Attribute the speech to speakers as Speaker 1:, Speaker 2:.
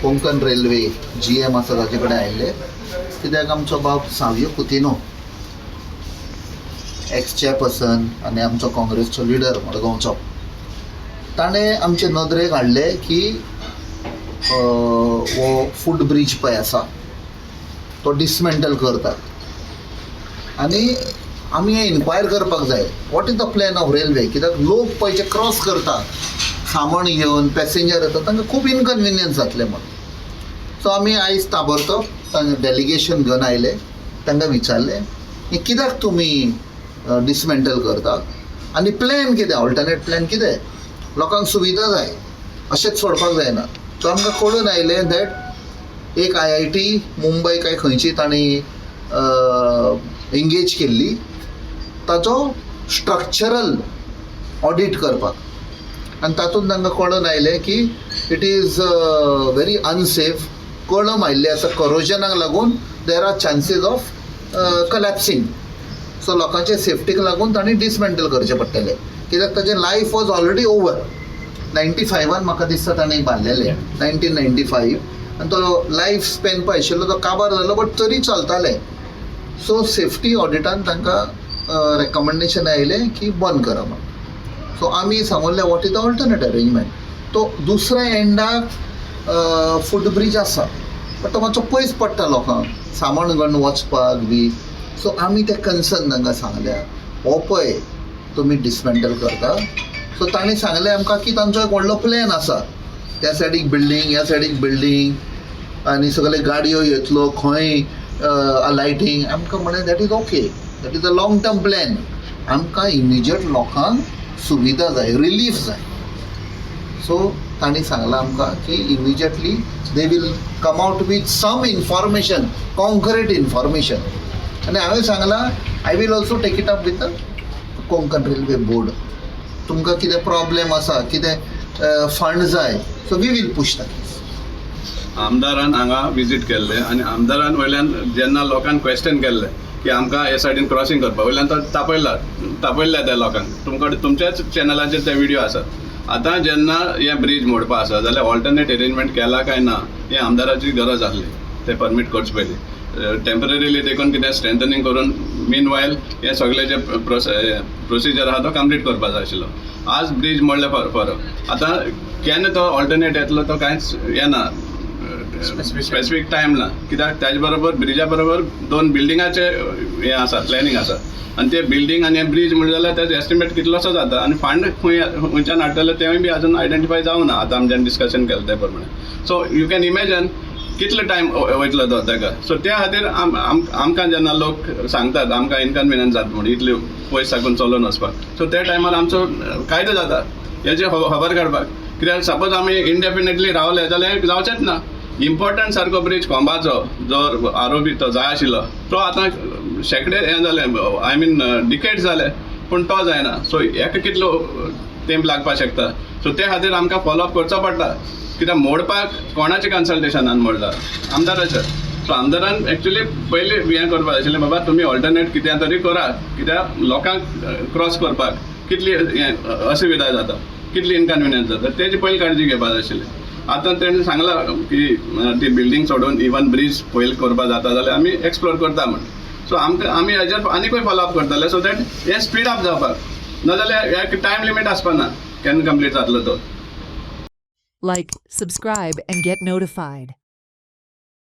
Speaker 1: Konkan railway GM आसा ताचे कडेन आयिल्ले, कित्याक आमचो बाब सावयो कुतिनो एक्स चेअरपर्सन आनी आमचो काँग्रेसचो लिडर मडगांवचो, ताणें आमचे नदरेक हाडले की हो फूट ब्रीज पळय आसा तो डिसमेंटल करतात आनी आमी हें इन्क्वायर करपाक जाय what is the plan of railway, कित्याक लोक पळय जे क्रॉस करतात सामान घेवन पॅसेंजर येतात तांकां खूब इनकन्विनियन्स जातलें म्हणून. सो आमी आयज ताबडतोब तांकां डेलिगेशन घेवन आयले, तांकां विचारलें हें कित्याक तुमी डिसमेंटल करतात आनी प्लॅन कितें, ऑल्टरनेट प्लॅन कितें, लोकांक सुविधा जाय, अशेंच सोडपाक जायना. सो आमकां कळून आयलें दॅट एक IIT मुंबय काय खंयची तांणी एंगेज केल्ली ताचो स्ट्रक्चरल ऑडिट करपाक, आनी तातूंत तांकां कळून आयलें की इट इज व्हेरी अनसेफ. कळम आयिल्ली आसा करोजनाक लागून there are chances of collapsing. So लोकांचे सेफ्टीक लागून तांणी डिसमेंटल करचें पडटलें, कित्याक ताचें लायफ वॉज ऑलरेडी ओवर. 95 म्हाका दिसता ताणें बांदलेलें 1995, आनी तो लायफ स्पॅन पळय आशिल्लो तो काबार जालो, बट तरी चलतालें. सो सेफ्टी ऑडिटान तांकां रेकमेंडेशन आयलें की बंद करप म्हणून. सो आमी सांगलें what is the alternate arrangement. तो दुसऱ्या एंडाक फूट ब्रीज आसा, बट तो मातसो पयस पडटा लोकांक सामान घेवन वचपाक बी. सो आमी ते कन्सर्न तांकां सांगल्या हो पळय तुमी डिसमेंटल करता. सो तांणी सांगलें आमकां की तांचो एक व्हडलो प्लॅन आसा, त्या सायडीक बिल्डींग ह्या सायडीक बिल्डींग आनी सगळे गाडयो येतलो खंय लायटींग. आमकां म्हळें that is okay, that is a long term plan. आमकां इमिजिएट लोकांक सुविधा जाय, रिलीफ जाय. सो तांणी सांगलां आमकां की immediately they will come out with some information, concrete information. आनी हांवें सांगलां I will also take it up with the Konkan railway board. तुमकां कितें प्रॉब्लेम आसा, कितें फंड जाय, so we will push the case.
Speaker 2: आमदारान हांगा विजीट केल्लें आनी आमदारान वयल्यान जेन्ना लोकांक क्वेश्चन केल्लें की आमकां हे सायडीन क्रॉसींग करपा, वयल्यान तो तापयल्या त्या लोकांक. तुमच्याच चॅनलाचेर ते व्हिडिओ आसात. आतां जेन्ना हें ब्रीज मोडपा आसा जाल्यार ऑल्टरनेट अरेंजमेंट केला काय ना हे आमदाराची गरज आसली, ते परमीट करचे पयलीं. टेम्पररीली देखून कितें स्ट्रेंथनींग करून मीन वायल हे सगळे जे प्रोसिजर आहा तो कंप्लीट करपा जाय आशिल्लो. आज ब्रीज मोडले फरक. आतां केन्ना तो ऑल्टरनेट येतलो तो कांयच येना, स्पेसिफीक टायम ना. कित्याक ताजे बरोबर ब्रिजा बरोबर 2 बिल्डिंगाचे हें आसा, प्लॅनिंग आसा. आनी ते बिल्डींग आनी ब्रीज म्हणलें जाल्यार तेजो एस्टिमेट कितलोसो जाता आनी फंड खंयच्यान हाडटले तेवूय बी अजून आयडेंटिफाय जावना. आतां आमच्यान डिस्कशन केलें ते प्रमाणे. सो यू कॅन इमॅजिन कितलो टायम वयतलो तो ताका. सो त्या खातीर आमकां जेन्ना लोक सांगतात आमकां इनकन्विनियन्स जाता म्हणून इतले पयस साकून चलोवन वचपाक, सो त्या टायमार आमचो कायदो जाता हेजे खबर काडपाक. कित्याक सपोज आमी इंडेफिनेटली रावले जाल्यार जावचेंच ना. इम्पॉर्टंट सारको ब्रीज कोंबाचो जो आरोपी तो जाय आशिल्लो तो आतां शेकडे हें जालें, आय मीन डिकेड्स जाले, पूण तो जायना. सो हेका कितलो तेंप लागपाक शकता. सो त्या खातीर आमकां फॉलोअप करचो पडटा. कित्याक मोडपाक कोणाचें कन्सल्टेशनान मोडला, आमदाराचें. सो आमदारान एक्चुली पयलीं हें करपाक जाय आशिल्लें, बाबा तुमी ऑल्टरनेट कितें तरी करात, कित्याक लोकांक क्रॉस करपाक कितली असुविधा जाता, कितली इनकन्विनियन्स जाता, तेजी पयलीं काळजी घेवपाक जाय आशिल्ली. आतां तेणें सांगलां की ती बिल्डींग सोडून इवन ब्रीज पयलीं करपाक जाता जाल्यार आमी एक्सप्लोर करता म्हणून. सो आमी हेजेर आनीकूय फॉलोअप करतले, सो दॅट हें स्पीड अप जावपाक. नाजाल्यार एक टायम लिमीट आसपाना केन्ना कंप्लीट जातलो तो.
Speaker 3: Like, subscribe, and get notified.